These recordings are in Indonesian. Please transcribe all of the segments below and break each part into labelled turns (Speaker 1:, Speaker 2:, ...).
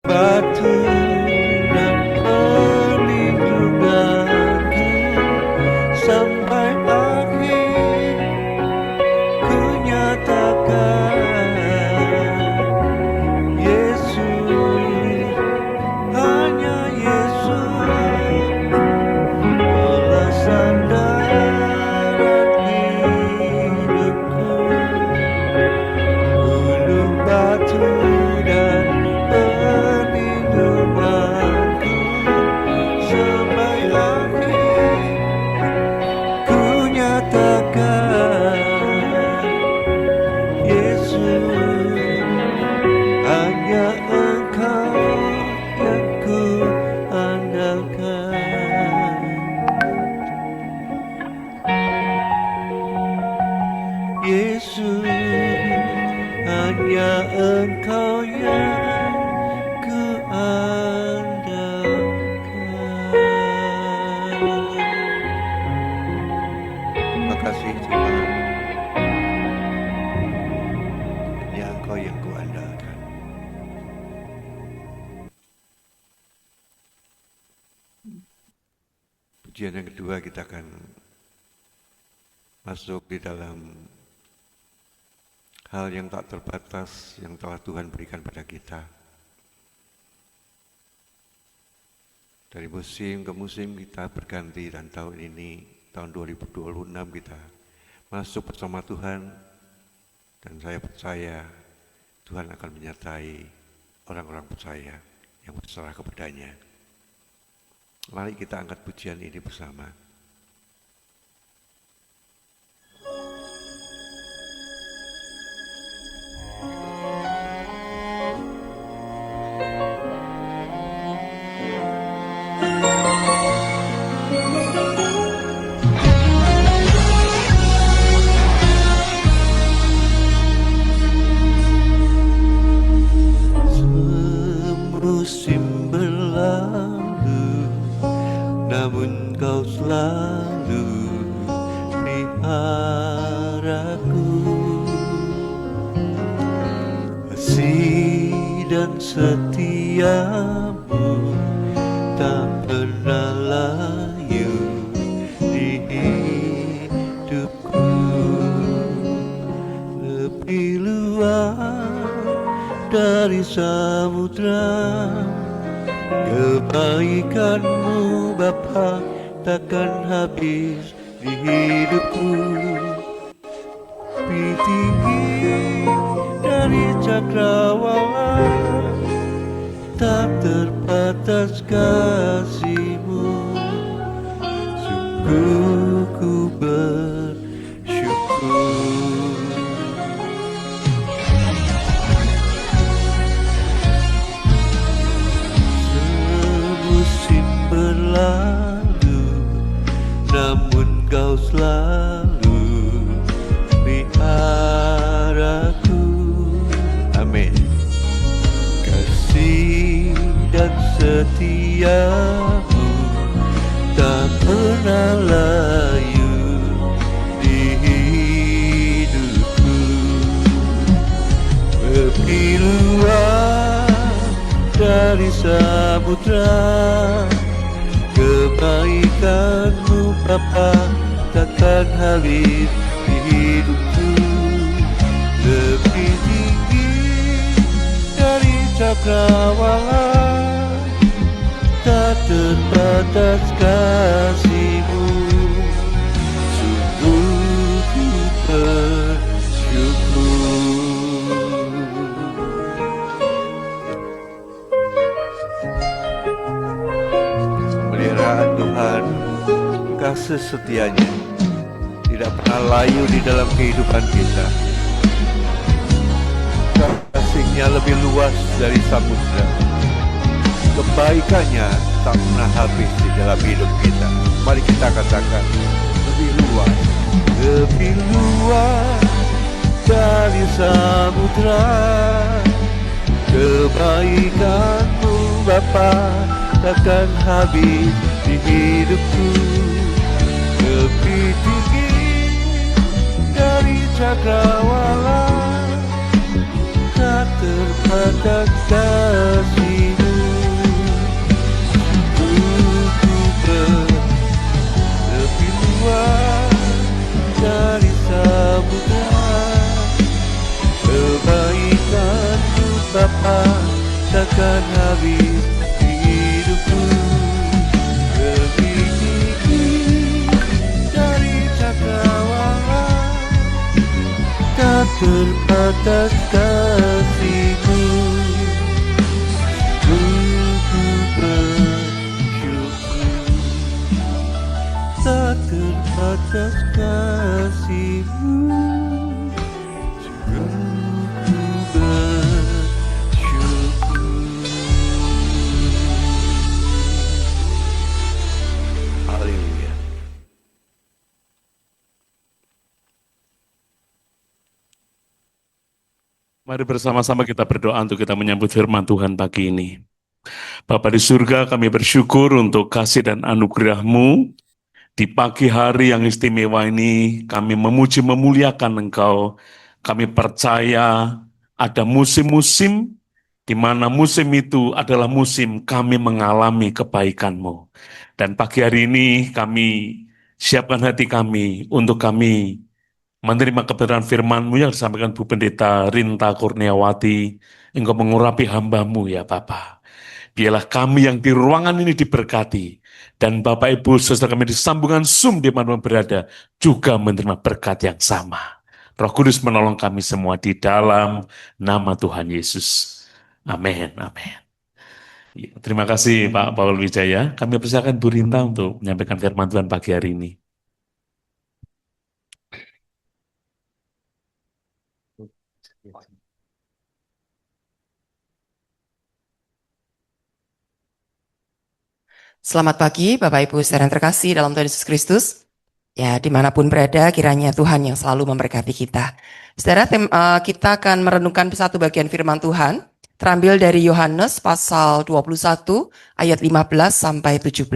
Speaker 1: batu dan perlindunganku sampai akhir ku nyatakan Yesus, hanya Yesus belasan darat hidupku, gunung batu dan perlindunganku sampai akhir ku nyatakan Yesus, hanya Engkau yang ku andalkan. Yesus, hanya Engkau yang ku andalkan. Terima kasih Tuhan, hanya Engkau yang ku andalkan. Pujian yang kedua kita akan masuk di dalam hal yang tak terbatas yang telah Tuhan berikan pada kita. Dari musim ke musim kita berganti, dan tahun ini, tahun 2026 kita masuk bersama Tuhan, dan saya percaya Tuhan akan menyertai orang-orang percaya yang berserah kepadanya. Mari kita angkat pujian ini bersama. Musim berlalu, namun Kau selalu peliharaku. Kasih dan setiamu tak pernah layu di hidupku. Lebih luas dari samudra, kebaikan-Mu Bapa takkan habis di hidupku. Lebih tinggi dari cakrawala, tak terbatas kasih-Mu. Sungguh ku bersyukur. Berlalu, namun Kau selalu peliharaku. Amin. Kasih dan setiamu tak pernah layu di hidupku. Lebih luas dari samudra, kebaikan-Mu Bapa takkan habis di hidupku. Lebih tinggi dari cakrawala, tak terbatas kasih-Mu. Sungguh ku bersyukur. Pemeliharaan Tuhan, kasih setianya tidak pernah layu di dalam kehidupan kita. Kasih-Nya lebih luas dari samudra, kebaikannya tak pernah habis di dalam hidup kita. Mari kita katakan, lebih luas dari samudra, kebaikan-Mu Bapa takkan habis di hidupku. Lebih tinggi dari cakrawala, tak terbatas kasih-Mu. takkan habis hidupku. Lebih tinggi dari cakrawala, tak terbatas kasih-Mu. Ku bersyukur, tak terbatas kasih-Mu. Haleluya.
Speaker 2: Mari bersama-sama kita berdoa untuk kita menyambut firman Tuhan pagi ini. Bapa di surga, kami bersyukur untuk kasih dan anugerah-Mu. Di pagi hari yang istimewa ini, kami memuji memuliakan Engkau. Kami percaya ada musim-musim di mana musim itu adalah musim kami mengalami kebaikan-Mu. Dan pagi hari ini kami siapkan hati kami untuk kami menerima kebenaran firman-Mu yang disampaikan Bu Pendeta Rinta Kurniawati. Engkau mengurapi hamba-Mu ya Bapa. Biarlah kami yang di ruangan ini diberkati. Dan Bapak Ibu saudara kami di sambungan Zoom di mana berada juga menerima berkat yang sama. Roh Kudus menolong kami semua di dalam nama Tuhan Yesus. Amin. Amin. Ya, terima kasih Pak Paul Wijaya. Kami persilakan Bu Rinta untuk menyampaikan firman Tuhan pagi hari ini.
Speaker 3: Selamat pagi Bapak Ibu saudara yang terkasih dalam Tuhan Yesus Kristus. Ya, dimanapun berada, kiranya Tuhan yang selalu memberkati kita. Saudara, kita akan merenungkan satu bagian firman Tuhan, terambil dari Yohanes pasal 21 ayat 15 sampai 17.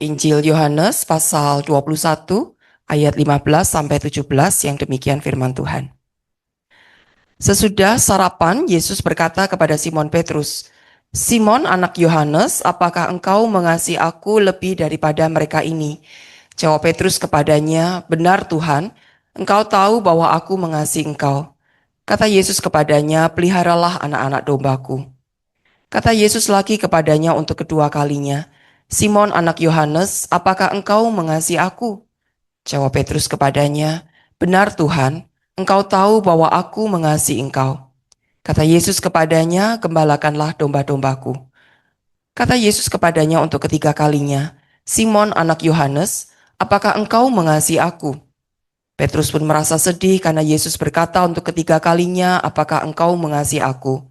Speaker 3: Injil Yohanes pasal 21 ayat 15 sampai 17 yang demikian firman Tuhan. Sesudah sarapan, Yesus berkata kepada Simon Petrus, "Simon anak Yohanes, apakah engkau mengasihi aku lebih daripada mereka ini?" Jawab Petrus kepadanya, "Benar Tuhan, engkau tahu bahwa aku mengasihi engkau." Kata Yesus kepadanya, "Peliharalah anak-anak dombaku." Kata Yesus lagi kepadanya untuk kedua kalinya, "Simon anak Yohanes, apakah engkau mengasihi aku?" Jawab Petrus kepadanya, "Benar Tuhan, engkau tahu bahwa aku mengasihi engkau." Kata Yesus kepadanya, "Gembalakanlah domba-dombaku." Kata Yesus kepadanya untuk ketiga kalinya, "Simon anak Yohanes, apakah engkau mengasihi aku?" Petrus pun merasa sedih karena Yesus berkata untuk ketiga kalinya, "Apakah engkau mengasihi aku?"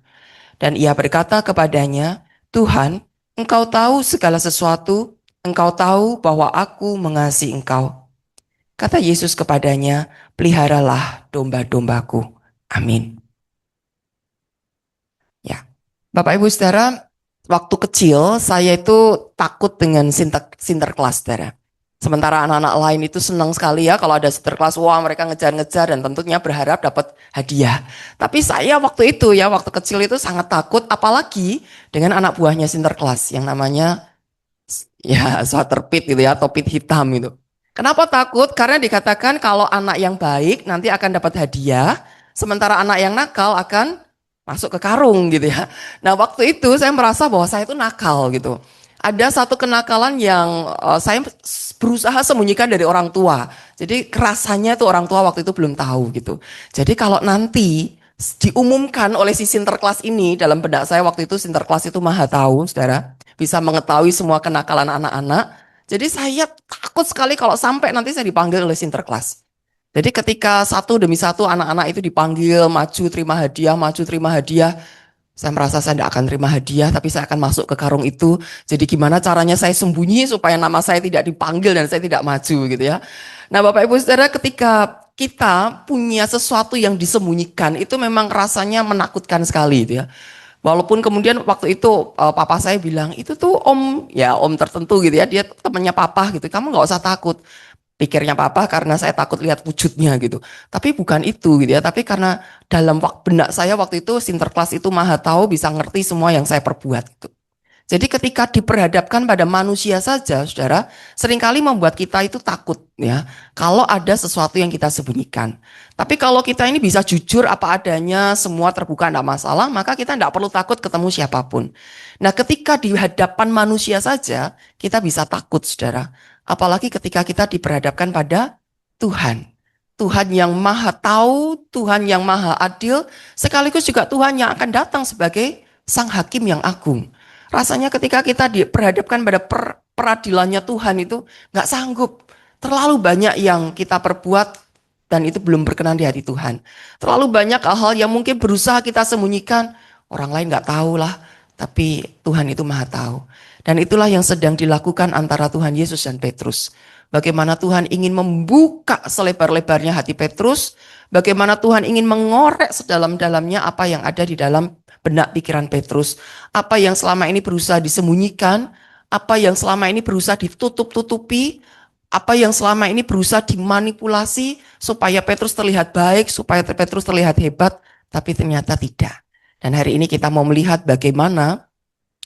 Speaker 3: Dan ia berkata kepadanya, "Tuhan, engkau tahu segala sesuatu, engkau tahu bahwa aku mengasihi engkau." Kata Yesus kepadanya, "Peliharalah domba-dombaku." Amin. Ya, Bapak Ibu saudara, waktu kecil saya itu takut dengan sinterklas saudara. Sementara anak-anak lain itu senang sekali ya kalau ada sinterklas, wah mereka ngejar-ngejar dan tentunya berharap dapat hadiah. Tapi saya waktu itu ya, waktu kecil itu sangat takut, apalagi dengan anak buahnya sinterklas yang namanya ya sweater pit gitu ya, atau pit hitam itu. Kenapa takut? Karena dikatakan kalau anak yang baik nanti akan dapat hadiah, sementara anak yang nakal akan masuk ke karung gitu ya. Nah waktu itu saya merasa bahwa saya itu nakal gitu. Ada satu kenakalan yang saya berusaha sembunyikan dari orang tua. Jadi rasanya tuh orang tua waktu itu belum tahu gitu. Jadi kalau nanti diumumkan oleh si sinterklas ini, dalam benak saya waktu itu sinterklas itu maha tahu saudara. Bisa mengetahui semua kenakalan anak-anak. Jadi saya takut sekali kalau sampai nanti saya dipanggil oleh sinterklas. Jadi ketika satu demi satu anak-anak itu dipanggil maju terima hadiah, maju terima hadiah. Saya merasa saya tidak akan terima hadiah, tapi saya akan masuk ke karung itu. Jadi gimana caranya saya sembunyi supaya nama saya tidak dipanggil dan saya tidak maju gitu ya. Nah Bapak Ibu Saudara, ketika kita punya sesuatu yang disembunyikan, itu memang rasanya menakutkan sekali gitu ya. Walaupun kemudian waktu itu papa saya bilang, itu tuh om, ya om tertentu gitu ya, dia temannya papa gitu, kamu nggak usah takut. Pikirnya papa karena saya takut lihat wujudnya gitu. Tapi bukan itu gitu ya, tapi karena dalam benak saya waktu itu sinterklas itu maha tahu, bisa ngerti semua yang saya perbuat gitu. Jadi ketika diperhadapkan pada manusia saja, saudara, seringkali membuat kita itu takut ya, kalau ada sesuatu yang kita sembunyikan. Tapi kalau kita ini bisa jujur apa adanya, semua terbuka, tidak masalah, maka kita tidak perlu takut ketemu siapapun. Nah, ketika di hadapan manusia saja, kita bisa takut, saudara. Apalagi ketika kita diperhadapkan pada Tuhan. Tuhan yang maha tahu, Tuhan yang maha adil, sekaligus juga Tuhan yang akan datang sebagai sang hakim yang agung. Rasanya ketika kita diperhadapkan pada peradilannya Tuhan itu nggak sanggup. Terlalu banyak yang kita perbuat dan itu belum berkenan di hati Tuhan. Terlalu banyak hal-hal yang mungkin berusaha kita sembunyikan. Orang lain nggak tahu lah, tapi Tuhan itu maha tahu. Dan itulah yang sedang dilakukan antara Tuhan Yesus dan Petrus. Bagaimana Tuhan ingin membuka selebar-lebarnya hati Petrus. Bagaimana Tuhan ingin mengorek sedalam-dalamnya apa yang ada di dalam benak pikiran Petrus. Apa yang selama ini berusaha disembunyikan. Apa yang selama ini berusaha ditutup-tutupi. Apa yang selama ini berusaha dimanipulasi. Supaya Petrus terlihat baik. Supaya Petrus terlihat hebat. Tapi ternyata tidak. Dan hari ini kita mau melihat bagaimana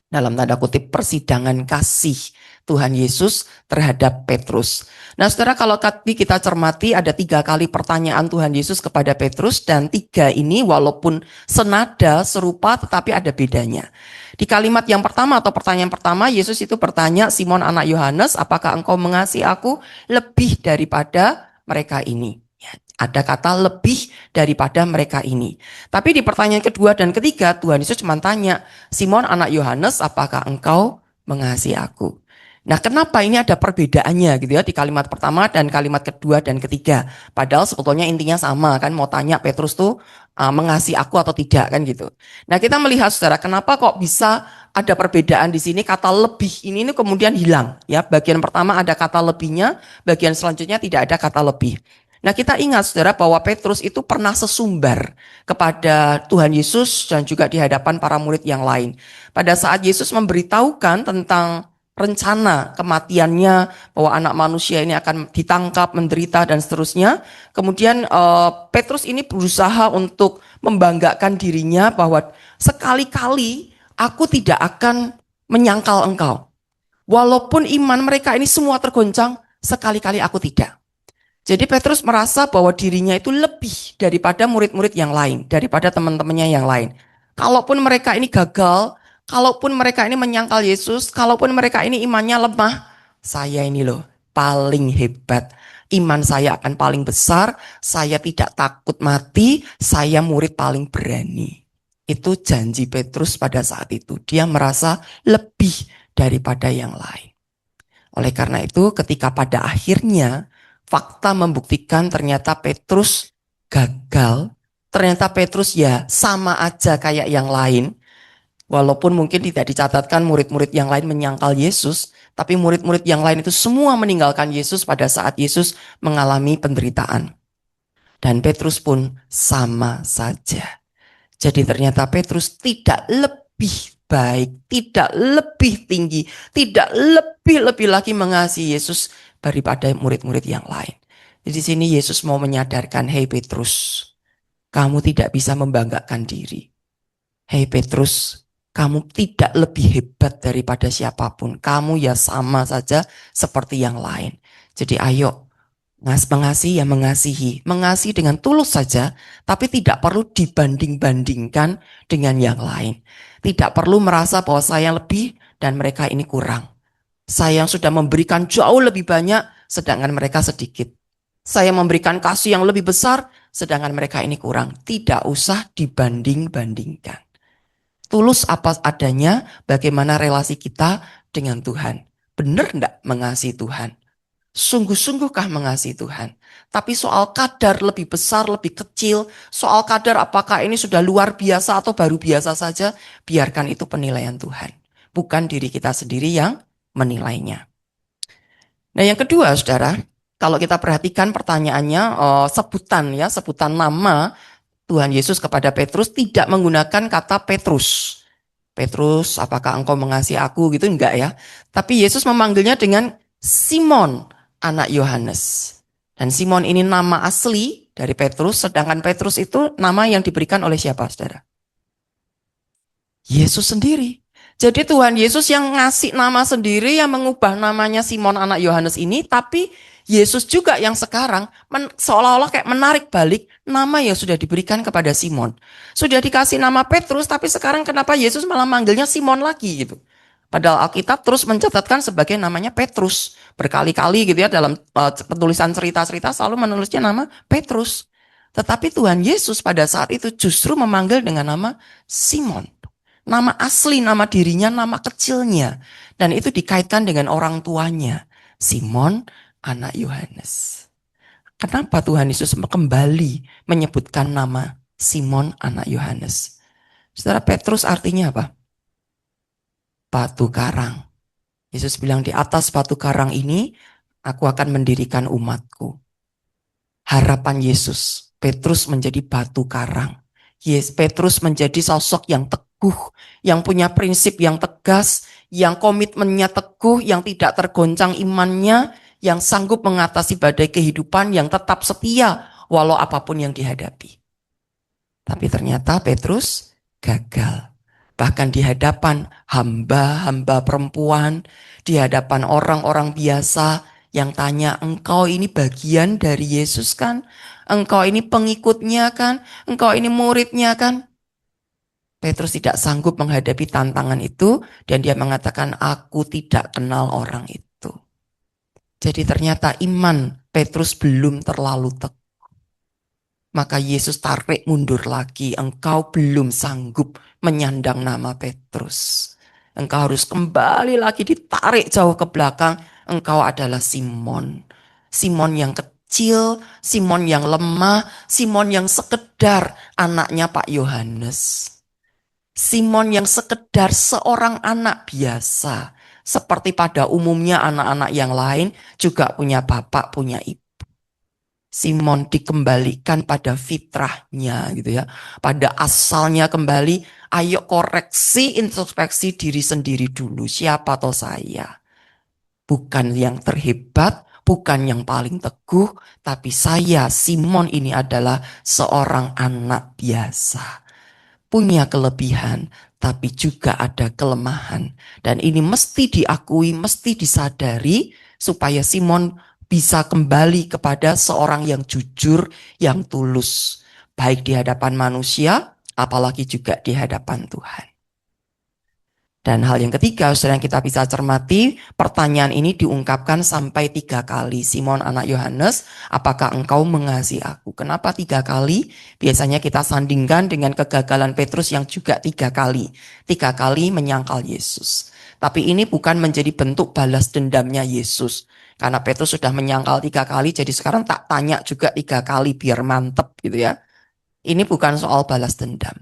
Speaker 3: dalam tanda kutip persidangan kasih Tuhan Yesus terhadap Petrus. Nah, saudara, kalau tadi kita cermati ada 3 kali pertanyaan Tuhan Yesus kepada Petrus, dan 3 ini walaupun senada, serupa, tetapi ada bedanya. Di kalimat yang pertama atau pertanyaan pertama, Yesus itu bertanya, Simon anak Yohanes, apakah engkau mengasihi aku lebih daripada mereka ini? Ya, ada kata lebih daripada mereka ini. Tapi di pertanyaan kedua dan ketiga, Tuhan Yesus cuma tanya, Simon anak Yohanes, apakah engkau mengasihi aku? Nah, kenapa ini ada perbedaannya gitu ya di kalimat pertama dan kalimat kedua dan ketiga? Padahal sebetulnya intinya sama kan, mau tanya Petrus tuh mengasihi aku atau tidak kan gitu. Nah, kita melihat saudara, kenapa kok bisa ada perbedaan di sini, kata lebih ini kemudian hilang ya. Bagian pertama ada kata lebihnya, bagian selanjutnya tidak ada kata lebih. Nah, kita ingat saudara bahwa Petrus itu pernah sesumbar kepada Tuhan Yesus dan juga di hadapan para murid yang lain. Pada saat Yesus memberitahukan tentang rencana kematiannya, bahwa anak manusia ini akan ditangkap, menderita dan seterusnya. Kemudian Petrus ini berusaha untuk membanggakan dirinya bahwa sekali-kali aku tidak akan menyangkal engkau. Walaupun iman mereka ini semua tergoncang, sekali-kali aku tidak. Jadi Petrus merasa bahwa dirinya itu lebih daripada murid-murid yang lain, daripada teman-temannya yang lain. Kalaupun mereka ini gagal, kalaupun mereka ini menyangkal Yesus, kalaupun mereka ini imannya lemah, saya ini loh paling hebat. Iman saya akan paling besar, saya tidak takut mati, saya murid paling berani. Itu janji Petrus pada saat itu. Dia merasa lebih daripada yang lain. Oleh karena itu, ketika pada akhirnya fakta membuktikan ternyata Petrus gagal, ternyata Petrus ya sama aja kayak yang lain. Walaupun mungkin tidak dicatatkan murid-murid yang lain menyangkal Yesus, tapi murid-murid yang lain itu semua meninggalkan Yesus pada saat Yesus mengalami penderitaan. Dan Petrus pun sama saja. Jadi ternyata Petrus tidak lebih baik, tidak lebih tinggi, tidak lebih lagi mengasihi Yesus daripada murid-murid yang lain. Di sini Yesus mau menyadarkan, hei Petrus, kamu tidak bisa membanggakan diri. Hei Petrus, kamu tidak lebih hebat daripada siapapun. Kamu ya sama saja seperti yang lain. Jadi ayo, mengasihi ya mengasihi. Mengasihi dengan tulus saja, tapi tidak perlu dibanding-bandingkan dengan yang lain. Tidak perlu merasa bahwa saya lebih dan mereka ini kurang. Saya yang sudah memberikan jauh lebih banyak, sedangkan mereka sedikit. Saya memberikan kasih yang lebih besar, sedangkan mereka ini kurang. Tidak usah dibanding-bandingkan. Tulus apa adanya, bagaimana relasi kita dengan Tuhan. Benar enggak mengasihi Tuhan? Sungguh-sungguhkah mengasihi Tuhan? Tapi soal kadar lebih besar, lebih kecil, soal kadar apakah ini sudah luar biasa atau baru biasa saja, biarkan itu penilaian Tuhan. Bukan diri kita sendiri yang menilainya. Nah, yang kedua, saudara, kalau kita perhatikan pertanyaannya, sebutan nama Tuhan Yesus kepada Petrus tidak menggunakan kata Petrus. Petrus, apakah engkau mengasihi aku? Gitu enggak ya. Tapi Yesus memanggilnya dengan Simon, anak Yohanes. Dan Simon ini nama asli dari Petrus, sedangkan Petrus itu nama yang diberikan oleh siapa, saudara? Yesus sendiri. Jadi Tuhan Yesus yang ngasih nama sendiri, yang mengubah namanya Simon anak Yohanes ini, tapi Yesus juga yang sekarang seolah-olah kayak menarik balik nama yang sudah diberikan kepada Simon. Sudah dikasih nama Petrus, tapi sekarang kenapa Yesus malah manggilnya Simon lagi gitu. Padahal Alkitab terus mencatatkan sebagai namanya Petrus. Berkali-kali gitu ya dalam penulisan cerita-cerita selalu menulisnya nama Petrus. Tetapi Tuhan Yesus pada saat itu justru memanggil dengan nama Simon. Nama asli, nama dirinya, nama kecilnya. Dan itu dikaitkan dengan orang tuanya. Simon, anak Yohanes. Kenapa Tuhan Yesus kembali menyebutkan nama Simon, anak Yohanes? Saudara, Petrus artinya apa? Batu karang. Yesus bilang di atas batu karang ini, aku akan mendirikan umatku. Harapan Yesus, Petrus menjadi batu karang. Petrus menjadi sosok yang teguh, yang punya prinsip yang tegas, yang komitmennya teguh, yang tidak tergoncang imannya, yang sanggup mengatasi badai kehidupan, yang tetap setia walau apapun yang dihadapi. Tapi ternyata Petrus gagal. Bahkan di hadapan hamba-hamba perempuan, di hadapan orang-orang biasa yang tanya, engkau ini bagian dari Yesus kan? Engkau ini pengikutnya kan? Engkau ini muridnya kan? Petrus tidak sanggup menghadapi tantangan itu dan dia mengatakan, aku tidak kenal orang itu. Jadi ternyata iman Petrus belum terlalu teguh. Maka Yesus tarik mundur lagi, engkau belum sanggup menyandang nama Petrus. Engkau harus kembali lagi ditarik jauh ke belakang, engkau adalah Simon. Simon yang kecil, Simon yang lemah, Simon yang sekedar anaknya Pak Yohanes. Simon yang sekedar seorang anak biasa. Seperti pada umumnya anak-anak yang lain juga punya bapak, punya ibu. Simon dikembalikan pada fitrahnya gitu ya. Pada asalnya kembali, ayo koreksi introspeksi diri sendiri dulu. Siapa toh saya? Bukan yang terhebat, bukan yang paling teguh, tapi saya Simon ini adalah seorang anak biasa. Punya kelebihan, tapi juga ada kelemahan. Dan ini mesti diakui, mesti disadari supaya Simon bisa kembali kepada seorang yang jujur, yang tulus. Baik di hadapan manusia, apalagi juga di hadapan Tuhan. Dan hal yang ketiga, saudara, yang kita bisa cermati, pertanyaan ini diungkapkan sampai 3 kali. Simon anak Yohanes, apakah engkau mengasihi aku? Kenapa 3 kali? Biasanya kita sandingkan dengan kegagalan Petrus yang juga 3 kali. 3 kali menyangkal Yesus. Tapi ini bukan menjadi bentuk balas dendamnya Yesus. Karena Petrus sudah menyangkal 3 kali, jadi sekarang tak tanya juga 3 kali biar mantep gitu ya. Ini bukan soal balas dendam.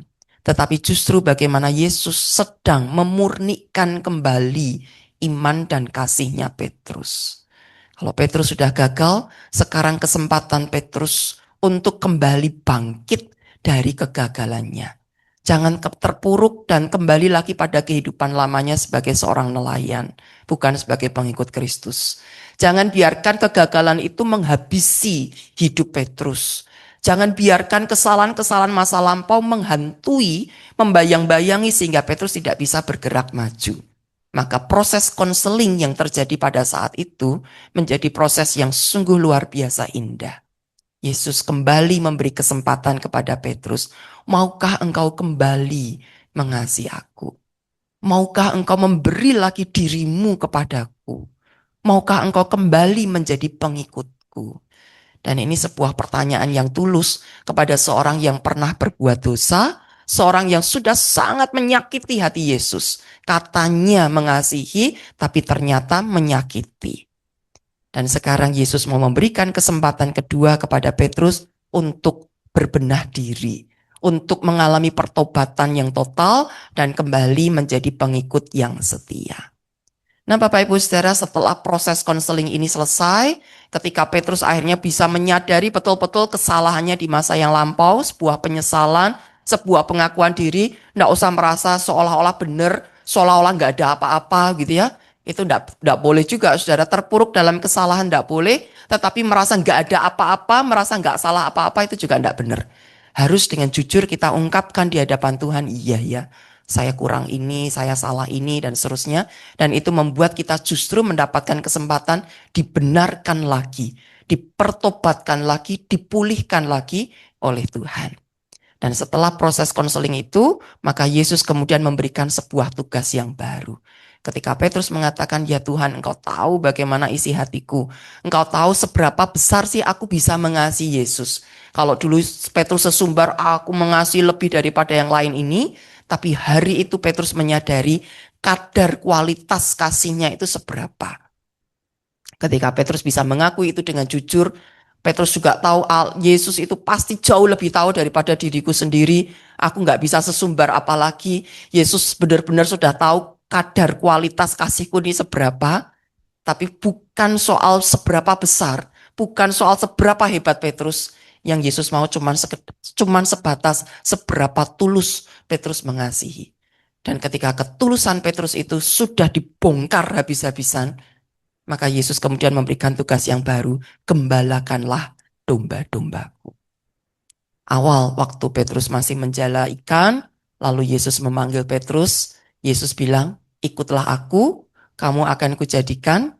Speaker 3: Tetapi justru bagaimana Yesus sedang memurnikan kembali iman dan kasihnya Petrus. Kalau Petrus sudah gagal, sekarang kesempatan Petrus untuk kembali bangkit dari kegagalannya. Jangan terpuruk dan kembali lagi pada kehidupan lamanya sebagai seorang nelayan, bukan sebagai pengikut Kristus. Jangan biarkan kegagalan itu menghabisi hidup Petrus. Jangan biarkan kesalahan-kesalahan masa lampau menghantui, membayang-bayangi sehingga Petrus tidak bisa bergerak maju. Maka proses konseling yang terjadi pada saat itu menjadi proses yang sungguh luar biasa indah. Yesus kembali memberi kesempatan kepada Petrus. Maukah engkau kembali mengasihi aku? Maukah engkau memberi lagi dirimu kepadaku? Maukah engkau kembali menjadi pengikutku? Dan ini sebuah pertanyaan yang tulus kepada seorang yang pernah berbuat dosa, seorang yang sudah sangat menyakiti hati Yesus. Katanya mengasihi, tapi ternyata menyakiti. Dan sekarang Yesus mau memberikan kesempatan kedua kepada Petrus untuk berbenah diri, untuk mengalami pertobatan yang total dan kembali menjadi pengikut yang setia. Nah Bapak Ibu Saudara, setelah proses konseling ini selesai, ketika Petrus akhirnya bisa menyadari betul-betul kesalahannya di masa yang lampau, sebuah penyesalan, sebuah pengakuan diri, tidak usah merasa seolah-olah benar, seolah-olah nggak ada apa-apa gitu ya. Itu tidak boleh juga, saudara, terpuruk dalam kesalahan tidak boleh, tetapi merasa nggak ada apa-apa, merasa nggak salah apa-apa itu juga tidak benar. Harus dengan jujur kita ungkapkan di hadapan Tuhan, iya ya, saya kurang ini, saya salah ini, dan seterusnya. Dan itu membuat kita justru mendapatkan kesempatan dibenarkan lagi, dipertobatkan lagi, dipulihkan lagi oleh Tuhan. Dan setelah proses konseling itu, maka Yesus kemudian memberikan sebuah tugas yang baru. Ketika Petrus mengatakan, ya Tuhan, Engkau tahu bagaimana isi hatiku. Engkau tahu seberapa besar sih aku bisa mengasihi Yesus. Kalau dulu Petrus sesumbar, aku mengasihi lebih daripada yang lain ini. Tapi hari itu Petrus menyadari kadar kualitas kasihnya itu seberapa. Ketika Petrus bisa mengakui itu dengan jujur, Petrus juga tahu Yesus itu pasti jauh lebih tahu daripada diriku sendiri. Aku nggak bisa sesumbar apalagi. Yesus benar-benar sudah tahu kadar kualitas kasihku ini seberapa. Tapi bukan soal seberapa besar, bukan soal seberapa hebat Petrus. Yang Yesus mau cuman sebatas seberapa tulus Petrus mengasihi. Dan ketika ketulusan Petrus itu sudah dibongkar habis-habisan, maka Yesus kemudian memberikan tugas yang baru, gembalakanlah domba-dombaku. Awal waktu Petrus masih menjala ikan, lalu Yesus memanggil Petrus, Yesus bilang, ikutlah aku, kamu akan kujadikan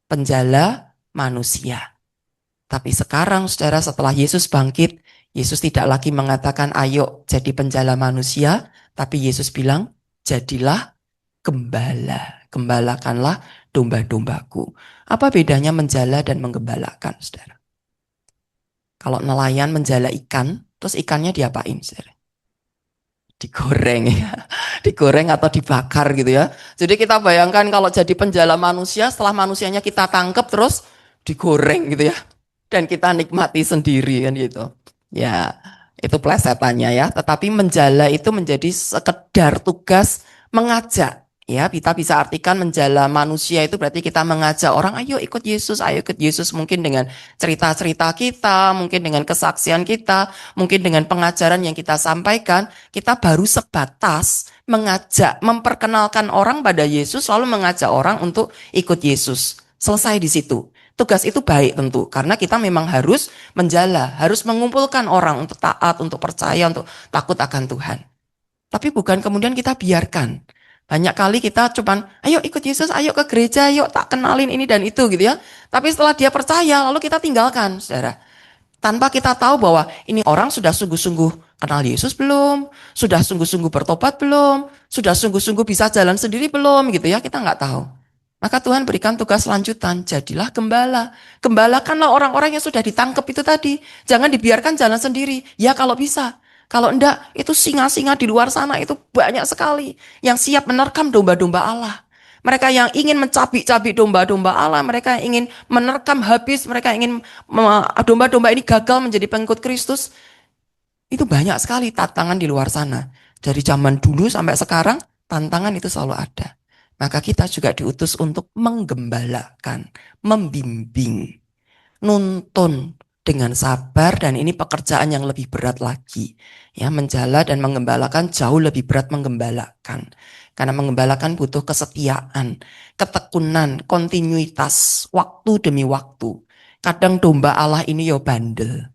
Speaker 3: penjala manusia. Tapi sekarang saudara, setelah Yesus bangkit, Yesus tidak lagi mengatakan ayo jadi penjala manusia, tapi Yesus bilang jadilah gembala. Gembalakanlah domba-dombaku. Apa bedanya menjala dan menggembalakan, saudara? Kalau nelayan menjala ikan, terus ikannya diapain, saudara? Digoreng ya, digoreng atau dibakar gitu ya. Jadi kita bayangkan kalau jadi penjala manusia, setelah manusianya kita tangkap terus digoreng gitu ya. Dan kita nikmati sendiri kan gitu. Ya, itu plesetannya ya. Tetapi menjala itu menjadi sekedar tugas mengajak. Ya, kita bisa artikan menjala manusia itu berarti kita mengajak orang, ayo ikut Yesus, ayo ikut Yesus. Mungkin dengan cerita-cerita kita, mungkin dengan kesaksian kita, mungkin dengan pengajaran yang kita sampaikan, kita baru sebatas mengajak, memperkenalkan orang pada Yesus, lalu mengajak orang untuk ikut Yesus. Selesai di situ. Tugas itu baik tentu, karena kita memang harus menjala, harus mengumpulkan orang untuk taat, untuk percaya, untuk takut akan Tuhan. Tapi bukan kemudian kita biarkan. Banyak kali kita cuman, ayo ikut Yesus, ayo ke gereja, yuk tak kenalin ini dan itu gitu ya. Tapi setelah dia percaya, lalu kita tinggalkan, saudara. Tanpa kita tahu bahwa ini orang sudah sungguh-sungguh kenal Yesus belum, sudah sungguh-sungguh bertobat belum, sudah sungguh-sungguh bisa jalan sendiri belum gitu ya, kita nggak tahu. Maka Tuhan berikan tugas lanjutan, jadilah gembala. Gembalakanlah orang-orang yang sudah ditangkap itu tadi. Jangan dibiarkan jalan sendiri. Ya kalau bisa. Kalau enggak, itu singa-singa di luar sana itu banyak sekali. Yang siap menerkam domba-domba Allah. Mereka yang ingin mencabik-cabik domba-domba Allah. Mereka yang ingin menerkam habis. Mereka yang ingin domba-domba ini gagal menjadi pengikut Kristus. Itu banyak sekali tantangan di luar sana. Dari zaman dulu sampai sekarang, tantangan itu selalu ada. Maka kita juga diutus untuk menggembalakan, membimbing, nuntun dengan sabar, dan ini pekerjaan yang lebih berat lagi. Ya, menjala dan menggembalakan jauh lebih berat menggembalakan. Karena menggembalakan butuh kesetiaan, ketekunan, kontinuitas, waktu demi waktu. Kadang domba Allah ini yo bandel.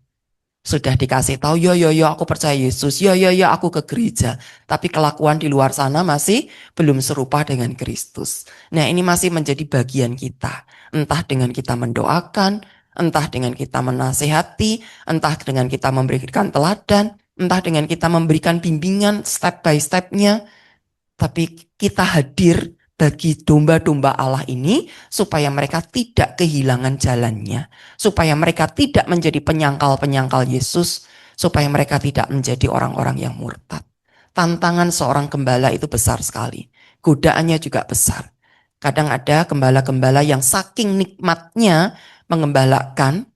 Speaker 3: Sudah dikasih tahu, yo aku percaya Yesus, yo aku ke gereja. Tapi kelakuan di luar sana masih belum serupa dengan Kristus. Nah, ini masih menjadi bagian kita. Entah dengan kita mendoakan, entah dengan kita menasehati, entah dengan kita memberikan teladan, entah dengan kita memberikan bimbingan step by step-nya. Tapi kita hadir bagi domba-domba Allah ini supaya mereka tidak kehilangan jalannya, supaya mereka tidak menjadi penyangkal-penyangkal Yesus, supaya mereka tidak menjadi orang-orang yang murtad. Tantangan seorang gembala itu besar sekali, godaannya juga besar. Kadang ada gembala-gembala yang saking nikmatnya mengembalakan,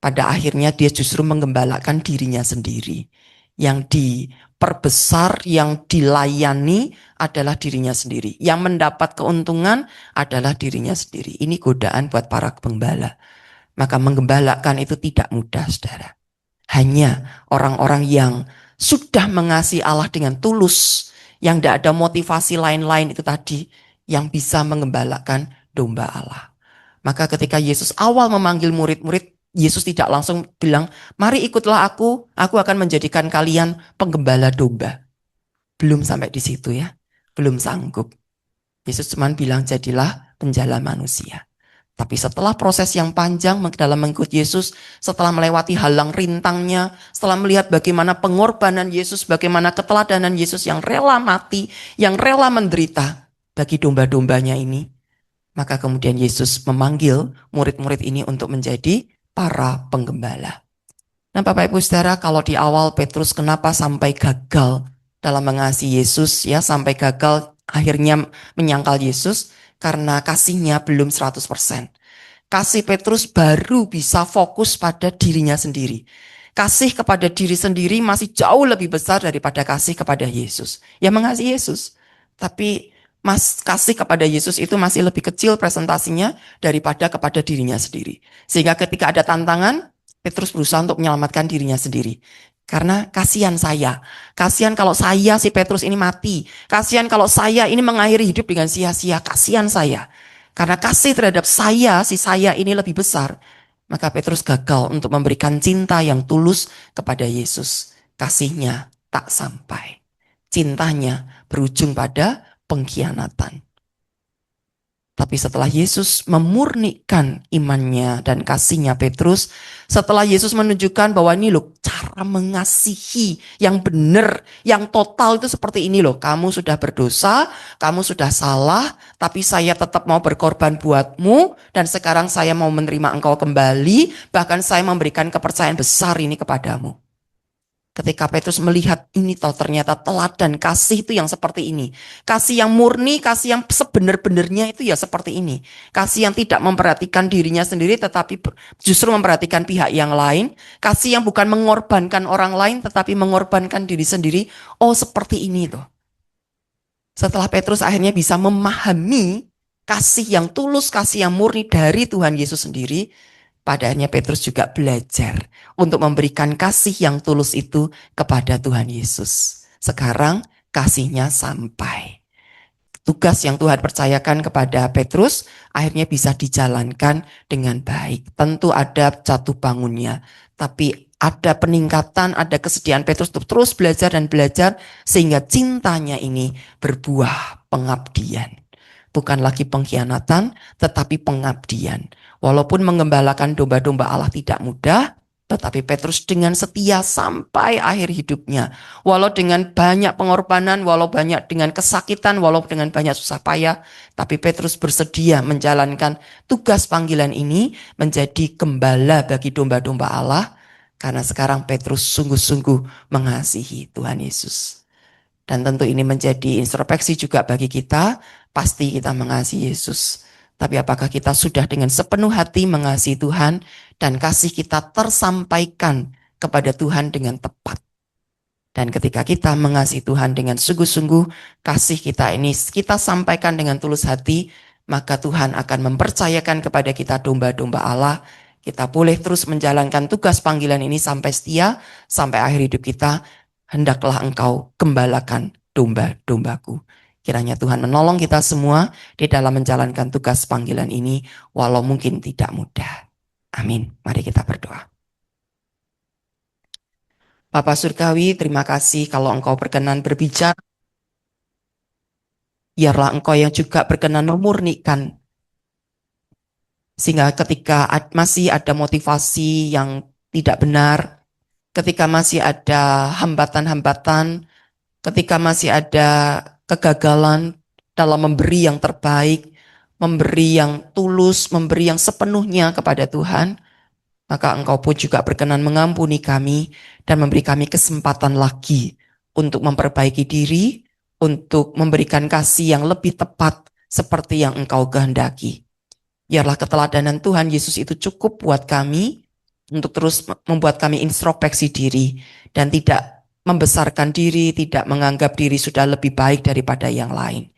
Speaker 3: pada akhirnya dia justru menggembalakan dirinya sendiri. Yang diperbesar, yang dilayani adalah dirinya sendiri. Yang mendapat keuntungan adalah dirinya sendiri. Ini godaan buat para penggembala. Maka menggembalakan itu tidak mudah, saudara. Hanya orang-orang yang sudah mengasihi Allah dengan tulus, yang tidak ada motivasi lain-lain itu tadi, yang bisa menggembalakan domba Allah. Maka ketika Yesus awal memanggil murid-murid, Yesus tidak langsung bilang, mari ikutlah aku akan menjadikan kalian penggembala domba. Belum sampai di situ ya. Belum sanggup. Yesus cuma bilang jadilah penjala manusia. Tapi setelah proses yang panjang dalam mengikut Yesus, setelah melewati halang rintangnya, setelah melihat bagaimana pengorbanan Yesus, bagaimana keteladanan Yesus yang rela mati, yang rela menderita bagi domba-dombanya ini, maka kemudian Yesus memanggil murid-murid ini untuk menjadi para penggembala. Nah Bapak Ibu Saudara, kalau di awal Petrus kenapa sampai gagal dalam mengasihi Yesus, ya sampai gagal akhirnya menyangkal Yesus, karena kasihnya belum 100%. Kasih Petrus baru bisa fokus pada dirinya sendiri. Kasih kepada diri sendiri masih jauh lebih besar daripada kasih kepada Yesus. Ya mengasihi Yesus, tapi kasih kepada Yesus itu masih lebih kecil presentasinya daripada kepada dirinya sendiri. Sehingga ketika ada tantangan, Petrus berusaha untuk menyelamatkan dirinya sendiri. Karena kasihan saya. Kasihan kalau saya si Petrus ini mati. Kasihan kalau saya ini mengakhiri hidup dengan sia-sia. Kasihan saya. Karena kasih terhadap saya, si saya ini lebih besar. Maka Petrus gagal untuk memberikan cinta yang tulus kepada Yesus. Kasihnya tak sampai. Cintanya berujung pada pengkhianatan. Tapi setelah Yesus memurnikan imannya dan kasihnya Petrus, setelah Yesus menunjukkan bahwa ini loh cara mengasihi yang benar, yang total itu seperti ini loh. Kamu sudah berdosa, kamu sudah salah, tapi saya tetap mau berkorban buatmu, dan sekarang saya mau menerima engkau kembali, bahkan saya memberikan kepercayaan besar ini kepadamu. Ketika Petrus melihat ini toh ternyata teladan kasih itu yang seperti ini. Kasih yang murni, kasih yang sebenar-benarnya itu ya seperti ini. Kasih yang tidak memperhatikan dirinya sendiri tetapi justru memperhatikan pihak yang lain. Kasih yang bukan mengorbankan orang lain tetapi mengorbankan diri sendiri. Oh seperti ini tuh. Setelah Petrus akhirnya bisa memahami kasih yang tulus, kasih yang murni dari Tuhan Yesus sendiri, pada akhirnya Petrus juga belajar untuk memberikan kasih yang tulus itu kepada Tuhan Yesus. Sekarang kasihnya sampai. Tugas yang Tuhan percayakan kepada Petrus akhirnya bisa dijalankan dengan baik. Tentu ada jatuh bangunnya, tapi ada peningkatan, ada kesediaan Petrus untuk terus belajar dan belajar sehingga cintanya ini berbuah pengabdian. Bukan lagi pengkhianatan, tetapi pengabdian. Walaupun menggembalakan domba-domba Allah tidak mudah, tetapi Petrus dengan setia sampai akhir hidupnya. Walau dengan banyak pengorbanan, walau banyak dengan kesakitan, walau dengan banyak susah payah, tapi Petrus bersedia menjalankan tugas panggilan ini menjadi gembala bagi domba-domba Allah, karena sekarang Petrus sungguh-sungguh mengasihi Tuhan Yesus. Dan tentu ini menjadi introspeksi juga bagi kita, pasti kita mengasihi Yesus. Tapi apakah kita sudah dengan sepenuh hati mengasihi Tuhan dan kasih kita tersampaikan kepada Tuhan dengan tepat. Dan ketika kita mengasihi Tuhan dengan sungguh-sungguh, kasih kita ini kita sampaikan dengan tulus hati, maka Tuhan akan mempercayakan kepada kita domba-domba Allah. Kita boleh terus menjalankan tugas panggilan ini sampai setia, sampai akhir hidup kita. Hendaklah engkau gembalakan domba-dombaku. Kiranya Tuhan menolong kita semua di dalam menjalankan tugas panggilan ini, walau mungkin tidak mudah. Amin. Mari kita berdoa. Bapa Surgawi, terima kasih kalau engkau berkenan berbicara. Biarlah engkau yang juga berkenan memurnikan. Sehingga ketika masih ada motivasi yang tidak benar, ketika masih ada hambatan-hambatan, ketika masih ada kegagalan dalam memberi yang terbaik, memberi yang tulus, memberi yang sepenuhnya kepada Tuhan, maka engkau pun juga berkenan mengampuni kami dan memberi kami kesempatan lagi untuk memperbaiki diri, untuk memberikan kasih yang lebih tepat seperti yang engkau kehendaki. Biarlah keteladanan Tuhan Yesus itu cukup buat kami, untuk terus membuat kami introspeksi diri dan tidak membesarkan diri, tidak menganggap diri sudah lebih baik daripada yang lain.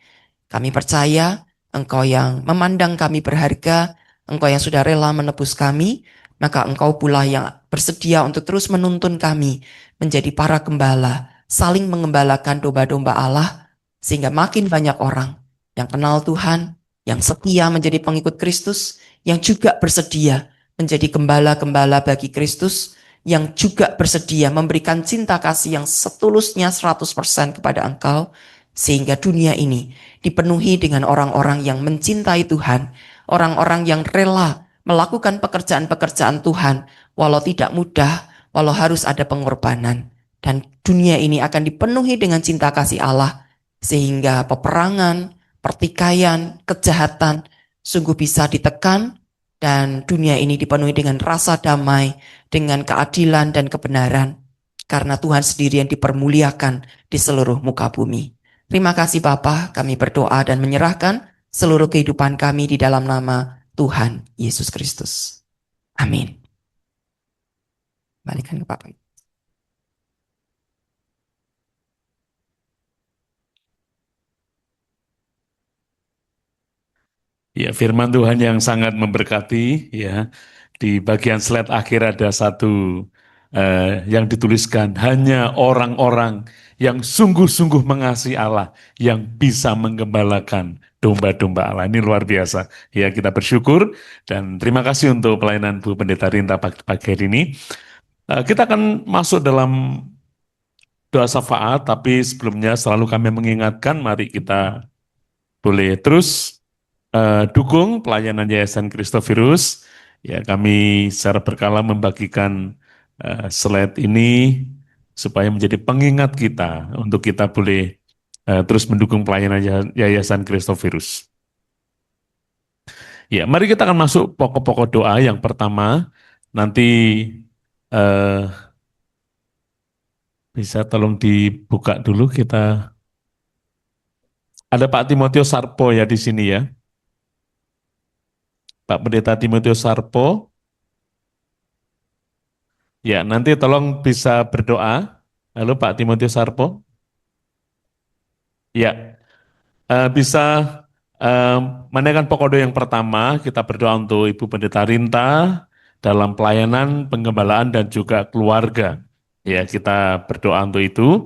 Speaker 3: Kami percaya Engkau yang memandang kami berharga, Engkau yang sudah rela menebus kami, maka Engkau pula yang bersedia untuk terus menuntun kami menjadi para gembala, saling mengembalakan domba-domba Allah, sehingga makin banyak orang yang kenal Tuhan, yang setia menjadi pengikut Kristus, yang juga bersedia menjadi gembala-gembala bagi Kristus, yang juga bersedia memberikan cinta kasih yang setulusnya 100% kepada engkau, sehingga dunia ini dipenuhi dengan orang-orang yang mencintai Tuhan, orang-orang yang rela melakukan pekerjaan-pekerjaan Tuhan, walau tidak mudah, walau harus ada pengorbanan. Dan dunia ini akan dipenuhi dengan cinta kasih Allah, sehingga peperangan, pertikaian, kejahatan sungguh bisa ditekan, dan dunia ini dipenuhi dengan rasa damai, dengan keadilan dan kebenaran, karena Tuhan sendiri yang dipermuliakan di seluruh muka bumi. Terima kasih Bapa, kami berdoa dan menyerahkan seluruh kehidupan kami di dalam nama Tuhan Yesus Kristus. Amin. Balikan ke Bapak.
Speaker 2: Ya, firman Tuhan yang sangat memberkati, ya. Di bagian slide akhir ada satu yang dituliskan, hanya orang-orang yang sungguh-sungguh mengasihi Allah yang bisa menggembalakan domba-domba Allah. Ini luar biasa. Ya, kita bersyukur dan terima kasih untuk pelayanan Bu Pendeta Rinta pagi hari ini. Kita akan masuk dalam doa syafaat, tapi sebelumnya selalu kami mengingatkan, mari kita boleh terus dukung pelayanan Yayasan Christophirus. Ya, kami secara berkala membagikan slide ini supaya menjadi pengingat kita untuk kita boleh terus mendukung pelayanan Yayasan Christophirus. Ya, mari kita akan masuk pokok-pokok doa. Yang pertama, nanti bisa tolong dibuka dulu kita. Ada Pak Timotius Sarpo ya di sini ya. Pak Pendeta Timotius Sarpo. Ya, nanti tolong bisa berdoa. Halo Pak Timotius Sarpo. Ya, bisa menaikkan pokok doa yang pertama, kita berdoa untuk Ibu Pendeta Rinta dalam pelayanan, penggembalaan, dan juga keluarga. Ya, kita berdoa untuk itu.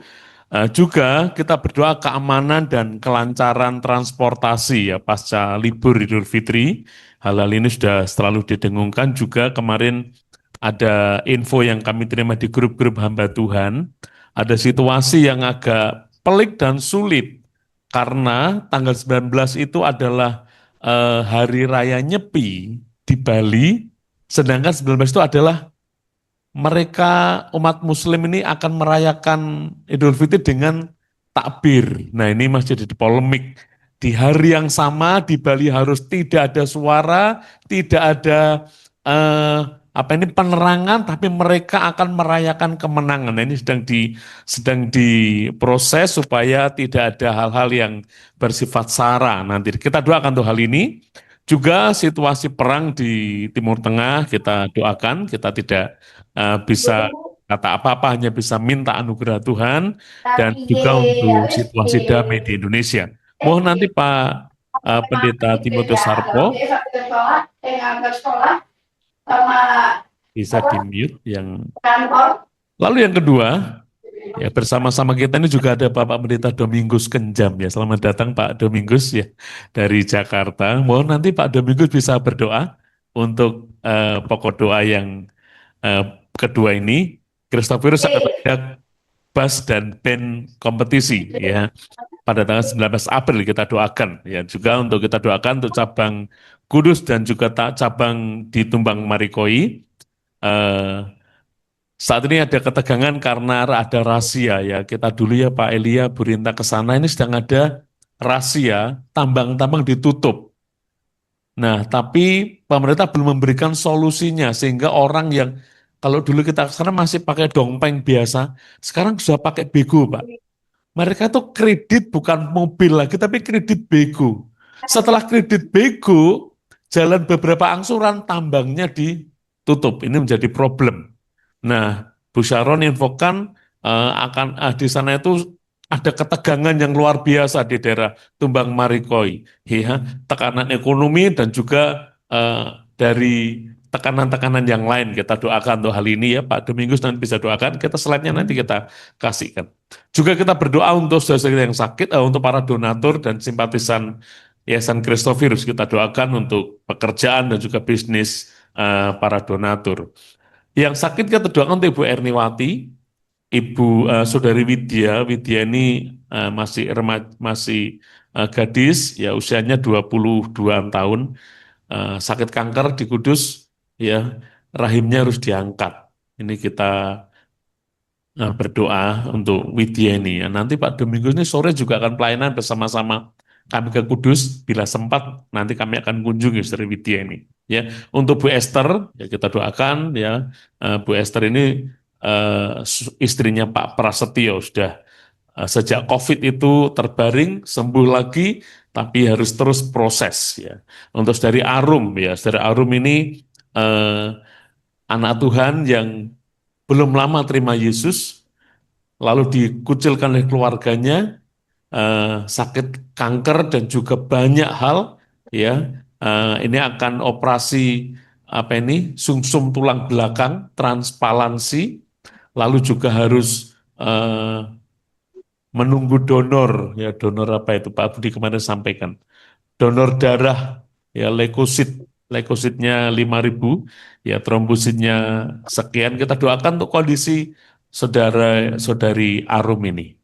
Speaker 2: Juga kita berdoa keamanan dan kelancaran transportasi ya pasca libur Idul Fitri. Hal-hal ini sudah selalu didengungkan. Juga kemarin ada info yang kami terima di grup-grup hamba Tuhan. Ada situasi yang agak pelik dan sulit karena tanggal 19 itu adalah hari raya Nyepi di Bali, sedangkan 19 itu adalah mereka umat muslim ini akan merayakan Idul Fitri dengan takbir. Nah, ini masih jadi polemik. Di hari yang sama di Bali harus tidak ada suara, tidak ada penerangan, tapi mereka akan merayakan kemenangan. Nah, ini sedang diproses supaya tidak ada hal-hal yang bersifat sara. Nanti kita doakan untuk hal ini. Juga situasi perang di Timur Tengah kita doakan, kita tidak bisa kata apa-apa, hanya bisa minta anugerah Tuhan dan juga untuk situasi damai di Indonesia. Mohon nanti Pak Pendeta Timotius Sarpo bisa di-mute yang. Lalu yang kedua, ya bersama-sama kita ini juga ada Bapak Pendeta Domingus Kenjam ya. Selamat datang Pak Domingus ya dari Jakarta. Mohon nanti Pak Domingus bisa berdoa untuk pokok doa yang kedua ini. Christophirus akan ada bass dan band kompetisi ya pada tanggal 19 April kita doakan ya, juga untuk kita doakan untuk cabang Kudus dan juga cabang di Tumbang Marikoi. Saat ini ada ketegangan karena ada rahasia ya. Kita dulu ya Pak Elia Bu Rinta ke sana, ini sedang ada rahasia tambang-tambang ditutup. Nah, tapi pemerintah belum memberikan solusinya sehingga orang yang kalau dulu kita ke sana masih pakai dongpeng biasa, sekarang sudah pakai bego, Pak. Mereka tuh kredit bukan mobil lagi, tapi kredit bego. Setelah kredit bego, jalan beberapa angsuran tambangnya ditutup. Ini menjadi problem. Nah, Bu Sharon infokan akan di sana itu ada ketegangan yang luar biasa di daerah Tumbang Marikoi, ya, tekanan ekonomi dan juga dari tekanan-tekanan yang lain. Kita doakan untuk hal ini ya Pak Domingus, nanti bisa doakan. Kita slide-nya nanti kita kasihkan. Juga kita berdoa untuk saudara-saudara yang sakit, untuk para donatur dan simpatisan Yayasan Christophirus. Kita doakan untuk pekerjaan dan juga bisnis para donatur. Yang sakit kita doakan untuk Ibu Erniwati, Saudari Widya. Widya ini masih gadis, ya usianya 22 tahun, sakit kanker di Kudus, ya rahimnya harus diangkat. Ini kita berdoa untuk Widya ini. Ya, nanti Pak Domingus ini sore juga akan pelayanan bersama-sama kami ke Kudus. Bila sempat, nanti kami akan kunjungi Saudari Widya ini. Ya, untuk Bu Esther, ya kita doakan ya, Bu Esther ini istrinya Pak Prasetyo sudah sejak COVID itu terbaring, sembuh lagi, tapi harus terus proses ya. Untuk Saudari Arum ya, Saudari Arum ini anak Tuhan yang belum lama terima Yesus, lalu dikucilkan oleh keluarganya, sakit kanker dan juga banyak hal, ya. Ini akan operasi apa ini, sumsum tulang belakang, transpalansi, lalu juga harus menunggu donor, ya donor apa itu Pak Budi kemarin sampaikan, donor darah, ya leukositnya 5.000, ya trombositnya sekian. Kita doakan untuk kondisi saudari Arum ini.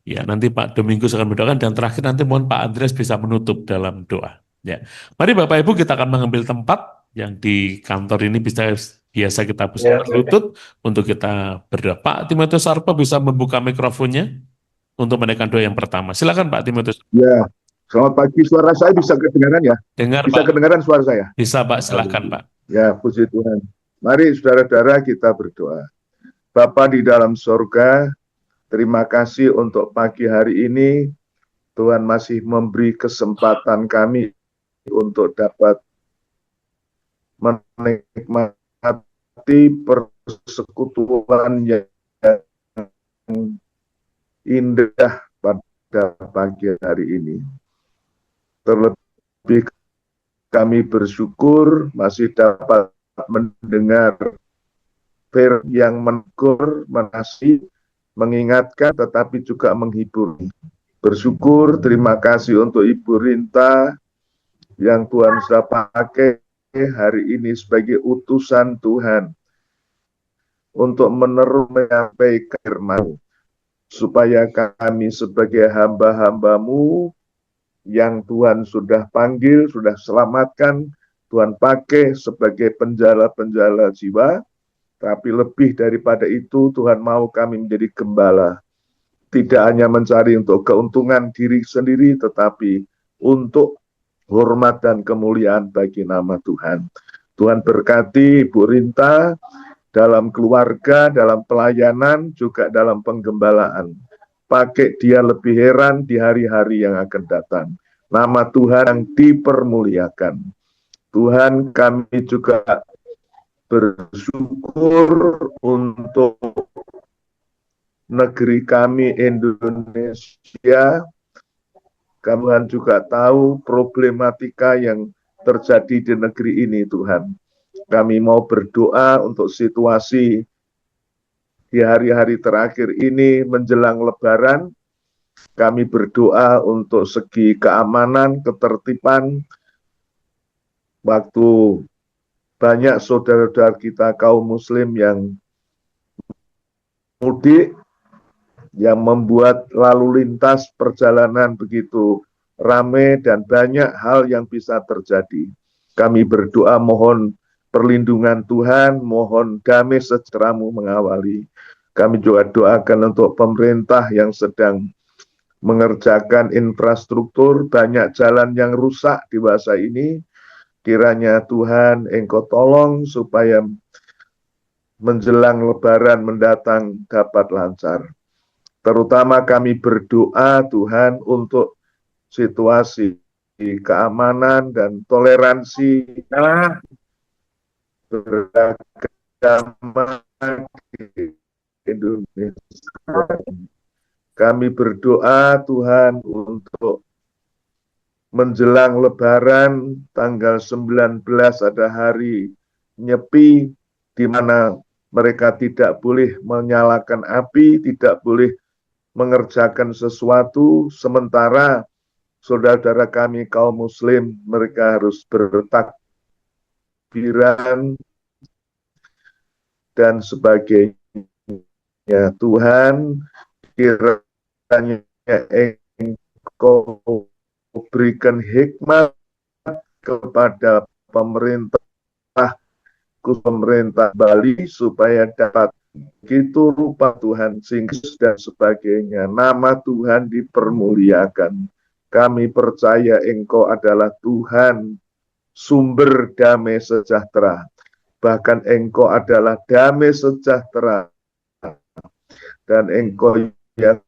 Speaker 2: Ya, nanti Pak Domingus akan mendoakan, dan terakhir nanti mohon Pak Andreas bisa menutup dalam doa. Ya, mari Bapak Ibu kita akan mengambil tempat yang di kantor ini biasa kita bisa berlutut untuk kita berdoa. Pak Timotius Sarpo bisa membuka mikrofonnya untuk menaikkan doa yang pertama. Silakan Pak Timotius.
Speaker 4: Ya, selamat pagi. Suara saya bisa kedengaran ya?
Speaker 2: Dengar
Speaker 4: Bisa
Speaker 2: Pak.
Speaker 4: kedengaran suara saya?
Speaker 2: Bisa Pak, silakan Pak.
Speaker 4: Ya, puji Tuhan. Mari saudara-saudara kita berdoa. Bapa di dalam sorga, terima kasih untuk pagi hari ini. Tuhan masih memberi kesempatan kami untuk dapat menikmati persekutuan yang indah pada pagi hari ini. Terlebih kami bersyukur masih dapat mendengar firman yang menegur, menasih, mengingatkan, tetapi juga menghibur. Bersyukur, terima kasih untuk Ibu Rinta yang Tuhan sudah pakai hari ini sebagai utusan Tuhan untuk menyampaikan firman, supaya kami sebagai hamba-hambamu yang Tuhan sudah panggil, sudah selamatkan, Tuhan pakai sebagai penjala-penjala jiwa, tapi lebih daripada itu Tuhan mau kami menjadi gembala, tidak hanya mencari untuk keuntungan diri sendiri, tetapi untuk hormat dan kemuliaan bagi nama Tuhan. Tuhan berkati Ibu Rinta dalam keluarga, dalam pelayanan, juga dalam penggembalaan. Pakai dia lebih heran di hari-hari yang akan datang. Nama Tuhan yang dipermuliakan. Tuhan, kami juga bersyukur untuk negeri kami Indonesia. Tuhan juga tahu problematika yang terjadi di negeri ini, Tuhan. Kami mau berdoa untuk situasi di hari-hari terakhir ini menjelang Lebaran. Kami berdoa untuk segi keamanan, ketertiban, waktu banyak saudara-saudara kita kaum muslim yang mudik, yang membuat lalu lintas perjalanan begitu ramai dan banyak hal yang bisa terjadi. Kami berdoa mohon perlindungan Tuhan, mohon damai sejahtera-Mu mengawali. Kami juga doakan untuk pemerintah yang sedang mengerjakan infrastruktur, banyak jalan yang rusak di masa ini. Kiranya Tuhan Engkau tolong supaya menjelang Lebaran mendatang dapat lancar. Terutama kami berdoa Tuhan untuk situasi keamanan dan toleransi beragama di Indonesia. Kami berdoa Tuhan untuk menjelang Lebaran tanggal 19 ada hari Nyepi, di mana mereka tidak boleh menyalakan api, tidak boleh mengerjakan sesuatu, sementara saudara-saudara kami kaum muslim mereka harus bertakbiran dan sebagainya. Tuhan, kiranya Engkau berikan hikmat kepada pemerintah Bali supaya dapat begitu rupa Tuhan singkis dan sebagainya. Nama Tuhan dipermuliakan. Kami percaya Engkau adalah Tuhan sumber damai sejahtera. Bahkan Engkau adalah damai sejahtera. Dan Engkau yang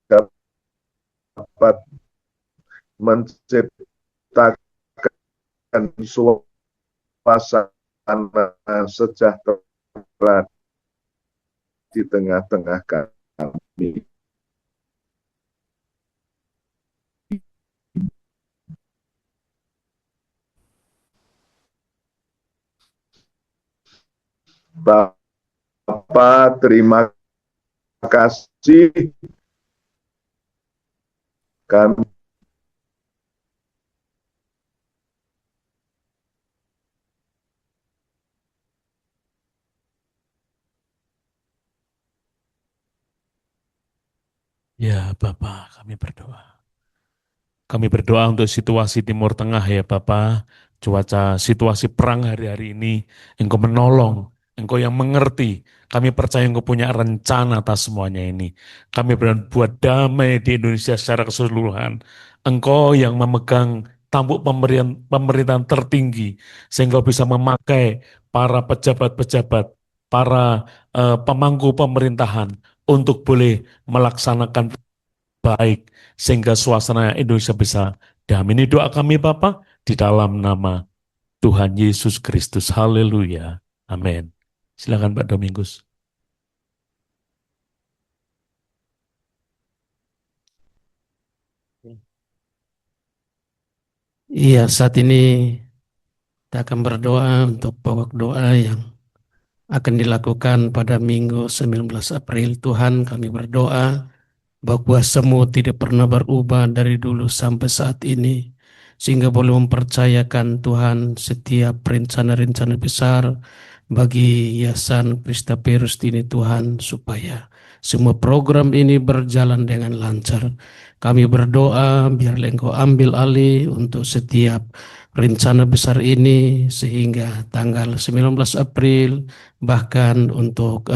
Speaker 4: dapat menciptakan suasana sejahtera di tengah-tengah kami. Bapak, terima kasih. Kami
Speaker 2: Ya Bapa, kami berdoa. Kami berdoa untuk situasi Timur Tengah ya Bapa. Cuaca situasi perang hari-hari ini, Engkau menolong, Engkau yang mengerti. Kami percaya Engkau punya rencana atas semuanya ini. Kami berbuat damai di Indonesia secara keseluruhan. Engkau yang memegang tampuk pemerintahan tertinggi, sehingga bisa memakai para pejabat-pejabat, para pemangku pemerintahan untuk boleh melaksanakan baik, sehingga suasana Indonesia bisa damai. Ini doa kami Bapa, di dalam nama Tuhan Yesus Kristus. Haleluya. Amin. Silakan Pak Domingus.
Speaker 5: Iya, saat ini kita akan berdoa untuk pokok doa yang akan dilakukan pada Minggu 19 April. Tuhan, kami berdoa bahwa kuasa-Mu tidak pernah berubah dari dulu sampai saat ini, sehingga boleh mempercayakan Tuhan setiap rencana-rencana besar bagi Yayasan Krista Perus ini Tuhan, supaya semua program ini berjalan dengan lancar. Kami berdoa biar Engkau ambil alih untuk setiap rencana besar ini, sehingga tanggal 19 April bahkan untuk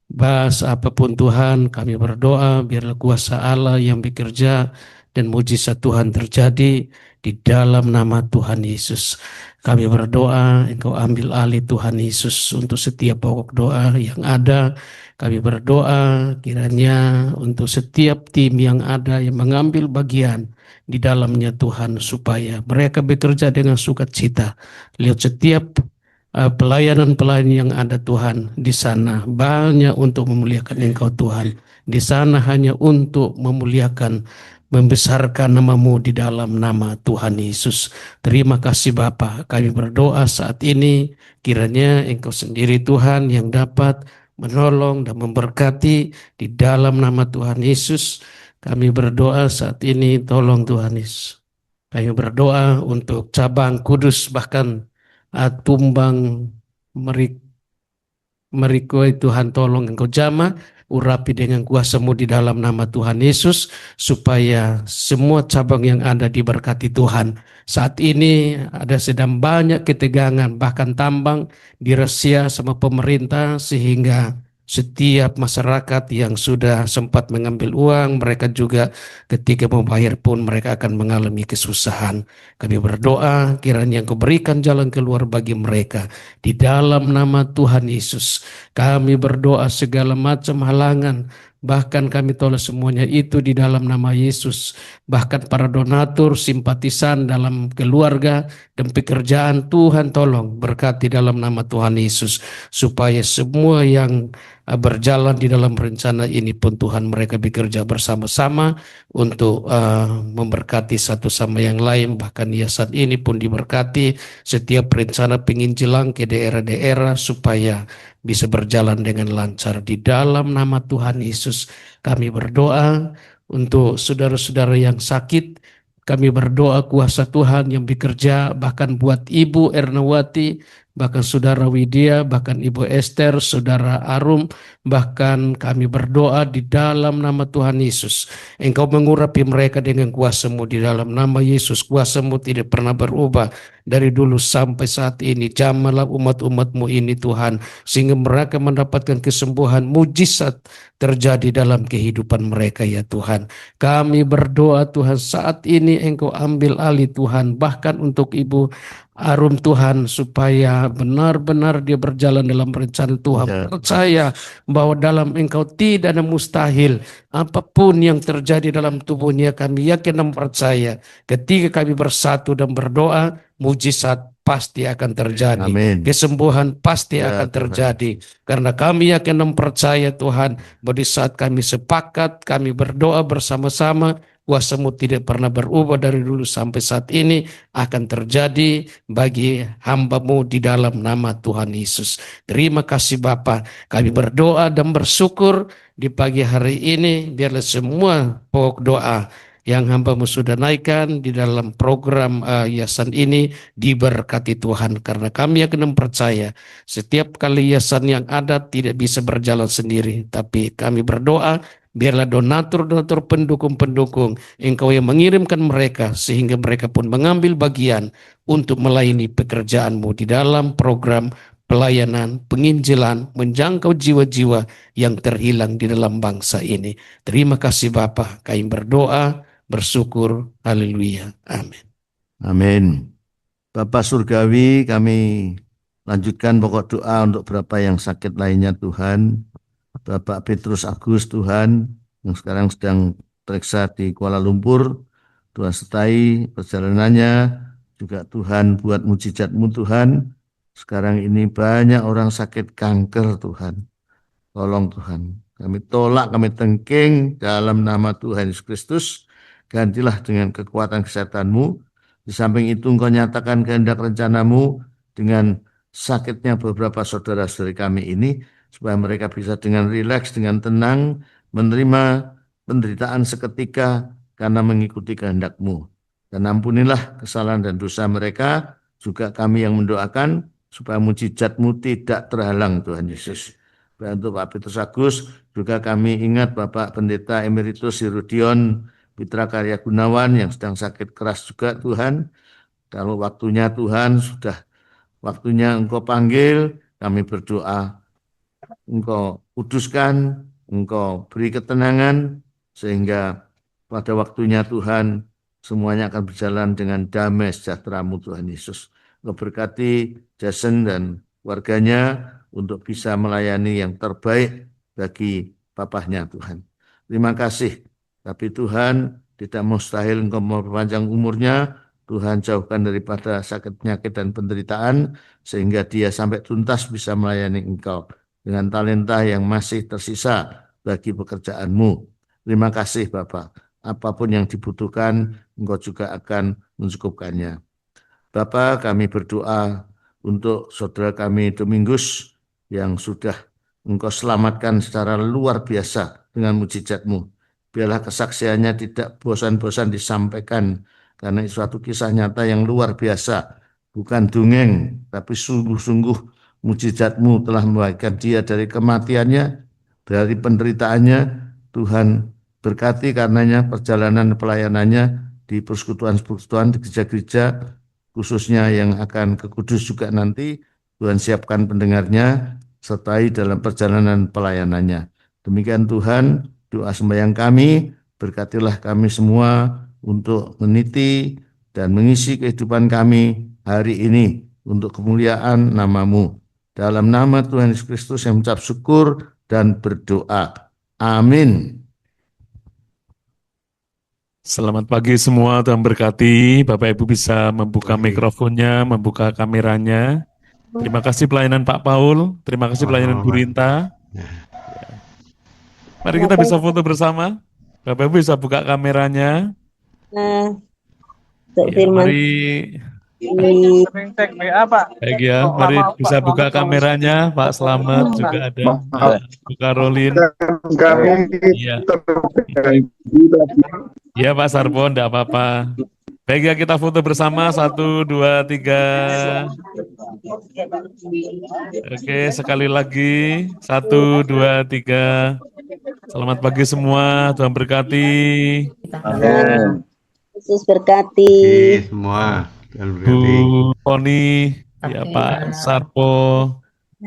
Speaker 5: bahas apapun Tuhan, kami berdoa biarlah kuasa Allah yang bekerja dan mujizat Tuhan terjadi di dalam nama Tuhan Yesus. Kami berdoa Engkau ambil alih Tuhan Yesus untuk setiap pokok doa yang ada. Kami berdoa kiranya untuk setiap tim yang ada yang mengambil bagian di dalamnya Tuhan, supaya mereka bekerja dengan sukacita. Lihat setiap pelayanan-pelayanan yang ada Tuhan di sana banyak untuk memuliakan Engkau Tuhan. Di sana hanya untuk memuliakan, membesarkan nama-Mu di dalam nama Tuhan Yesus. Terima kasih Bapa. Kami berdoa saat ini kiranya Engkau sendiri Tuhan yang dapat menolong dan memberkati di dalam nama Tuhan Yesus. Kami berdoa saat ini, tolong Tuhan Yesus. Kami berdoa untuk cabang Kudus, bahkan tumbang merikoi Tuhan, tolong Engkau jamah, urapi dengan kuasa-Mu di dalam nama Tuhan Yesus, supaya semua cabang yang ada diberkati Tuhan. Saat ini ada sedang banyak ketegangan, bahkan tambang dirahsia sama pemerintah, sehingga setiap masyarakat yang sudah sempat mengambil uang, mereka juga ketika membayar pun mereka akan mengalami kesusahan. Kami berdoa kiranya Engkau berikan jalan keluar bagi mereka di dalam nama Tuhan Yesus. Kami berdoa segala macam halangan, bahkan kami tolak semuanya itu di dalam nama Yesus. Bahkan para donatur, simpatisan dalam keluarga dan pekerjaan, Tuhan tolong berkati dalam nama Tuhan Yesus, supaya semua yang berjalan di dalam rencana ini pun Tuhan, mereka bekerja bersama-sama untuk memberkati satu sama yang lain. Bahkan yayasan ini pun diberkati setiap rencana penginjilan ke daerah-daerah supaya bisa berjalan dengan lancar di dalam nama Tuhan Yesus. Kami berdoa untuk saudara-saudara yang sakit. Kami berdoa kuasa Tuhan yang bekerja, bahkan buat Ibu Ernawati, bahkan Saudara Widya, bahkan Ibu Esther, Saudara Arum, bahkan kami berdoa di dalam nama Tuhan Yesus. Engkau mengurapi mereka dengan kuasa-Mu di dalam nama Yesus. Kuasa-Mu tidak pernah berubah dari dulu sampai saat ini. Jamahlah umat-umat-Mu ini Tuhan, sehingga mereka mendapatkan kesembuhan, mujizat terjadi dalam kehidupan mereka ya Tuhan. Kami berdoa Tuhan saat ini Engkau ambil alih Tuhan, bahkan untuk Ibu Arum Tuhan, supaya benar-benar dia berjalan dalam rencana Tuhan.
Speaker 6: Ya.
Speaker 5: Percaya bahwa dalam Engkau tidak ada mustahil. Apapun yang terjadi dalam tubuhnya, kami yakin dan percaya ketika kami bersatu dan berdoa, mujizat pasti akan terjadi.
Speaker 6: Amin.
Speaker 5: Kesembuhan pasti
Speaker 6: Ya,
Speaker 5: akan
Speaker 6: Tuhan.
Speaker 5: terjadi. Karena kami yakin dan percaya Tuhan, bahwa di saat kami sepakat, kami berdoa bersama-sama, kuasa-Mu tidak pernah berubah dari dulu sampai saat ini, akan terjadi bagi hamba-Mu di dalam nama Tuhan Yesus. Terima kasih Bapa. Kami berdoa dan bersyukur di pagi hari ini, biarlah semua pokok doa yang hamba-Mu sudah naikkan di dalam program yayasan ini diberkati Tuhan. Karena kami yakin dan percaya setiap kali yayasan yang ada tidak bisa berjalan sendiri, tapi kami berdoa biarlah donatur-donatur, pendukung-pendukung Engkau yang mengirimkan mereka, sehingga mereka pun mengambil bagian untuk melayani pekerjaan-Mu di dalam program pelayanan, penginjilan, menjangkau jiwa-jiwa yang terhilang di dalam bangsa ini. Terima kasih Bapa, kami berdoa, bersyukur, haleluya, amin.
Speaker 6: Amin. Bapak Surgawi, kami lanjutkan pokok doa untuk beberapa yang sakit lainnya Tuhan. Bapak Petrus Agus Tuhan, yang sekarang sedang periksa di Kuala Lumpur, Tuhan sertai perjalanannya, juga Tuhan buat mujizat-Mu Tuhan. Sekarang ini banyak orang sakit kanker Tuhan. Tolong Tuhan, kami tolak, kami tengking dalam nama Tuhan Yesus Kristus. Gantilah dengan kekuatan kesehatan-Mu. Di samping itu Engkau nyatakan kehendak rencana-Mu dengan sakitnya beberapa saudara-saudari kami ini, supaya mereka bisa dengan rileks, dengan tenang, menerima penderitaan seketika karena mengikuti kehendak-Mu. Dan ampunilah kesalahan dan dosa mereka, juga kami yang mendoakan, supaya mujizat-Mu tidak terhalang Tuhan Yesus. Dan untuk Pak Petrus Agus, juga kami ingat Bapak Pendeta Emeritus Hirudion Pitra Karya Gunawan yang sedang sakit keras juga Tuhan. Kalau waktunya Tuhan, sudah waktunya Engkau panggil, kami berdoa, Engkau kuduskan, Engkau beri ketenangan, sehingga pada waktunya Tuhan, semuanya akan berjalan dengan damai sejahtera-Mu Tuhan Yesus. Engkau berkati Jason dan warganya untuk bisa melayani yang terbaik bagi papahnya Tuhan. Terima kasih. Tapi Tuhan, tidak mustahil Engkau memperpanjang umurnya. Tuhan jauhkan daripada sakit penyakit dan penderitaan, sehingga dia sampai tuntas bisa melayani Engkau dengan talenta yang masih tersisa bagi pekerjaan-Mu. Terima kasih Bapak. Apapun yang dibutuhkan, Engkau juga akan mencukupkannya. Bapak, kami berdoa untuk saudara kami Domingus yang sudah Engkau selamatkan secara luar biasa dengan mujizat-Mu. Biarlah kesaksiannya tidak bosan-bosan disampaikan, karena itu suatu kisah nyata yang luar biasa. Bukan dongeng, tapi sungguh-sungguh mujizat-Mu telah membangkitkan dia dari kematiannya, dari penderitaannya. Tuhan berkati karenanya perjalanan pelayanannya di persekutuan-persekutuan, di gereja-gereja, khususnya yang akan ke Kudus juga nanti. Tuhan siapkan pendengarnya, sertai dalam perjalanan pelayanannya. Demikian Tuhan, doa sembahyang kami, berkatilah kami semua untuk meniti dan mengisi kehidupan kami hari ini untuk kemuliaan nama-Mu. Dalam nama Tuhan Yesus Kristus yang mengucap syukur dan berdoa. Amin.
Speaker 2: Selamat pagi semua, Tuhan berkati. Bapak Ibu bisa membuka mikrofonnya, membuka kameranya. Terima kasih pelayanan Pak Paul, terima kasih pelayanan Bu Rinta. Mari kita bisa foto bersama. Bapak Ibu bisa buka kameranya.
Speaker 7: Nah,
Speaker 2: Ya, mari. Baik ya, mari bisa buka kameranya. Pak Slamet juga ada. Bu Karolin.
Speaker 4: Kami
Speaker 2: Iya. Iya Pak Sarpon, enggak apa-apa. Baik ya, kita foto bersama. 1, 2, 3. Oke, sekali lagi. 1, 2, 3. Selamat pagi semua. Tuhan berkati.
Speaker 6: Amin.
Speaker 7: Yesus berkati.
Speaker 1: Oke, semua. Tuhan
Speaker 2: Bu
Speaker 1: berkati.
Speaker 2: Poni, ya Pak Sarpo,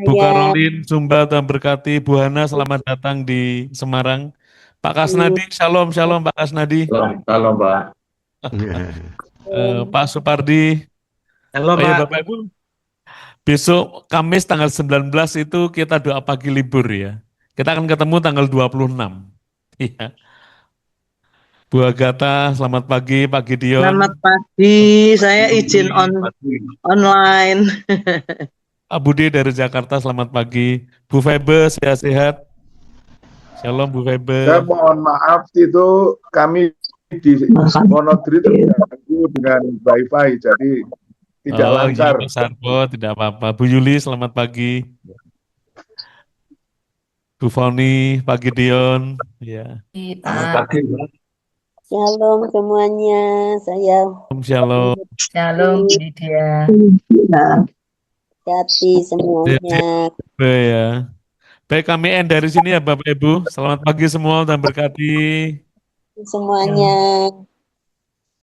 Speaker 2: Bu
Speaker 7: Saya
Speaker 2: Karolin, Sumba, Tuhan berkati. Bu Hana, selamat datang di Semarang. Pak Kasnadi, shalom, shalom Pak Kasnadi.
Speaker 6: Salam, Pak.
Speaker 2: Pak Supardi.
Speaker 8: Halo,
Speaker 2: Oh ya
Speaker 8: Pak.
Speaker 2: Bapak Ibu, besok Kamis tanggal 19 itu kita doa pagi libur ya. Kita akan ketemu tanggal 26. Iya. Bu Agatha, selamat pagi, Pak Gideon.
Speaker 8: Selamat pagi. Saya izin online.
Speaker 2: Bude dari Jakarta, selamat pagi. Bu Febe, sehat-sehat. Shalom Bu Febe.
Speaker 4: Saya mohon maaf itu kami di Wonogiri terganggu dengan wifi, jadi tidak lancar.
Speaker 2: Iya, Pak Sarpo, tidak apa-apa. Bu Yuli, selamat pagi. Bu Foni, Pak Gideon. Ya.
Speaker 7: shalom semuanya. Saya
Speaker 2: Shalom.
Speaker 9: Shalom, Lydia.
Speaker 7: berkati semuanya.
Speaker 2: Ya. Baik, kami end dari sini ya Bapak Ibu. Selamat pagi semua dan berkati.
Speaker 7: Semuanya.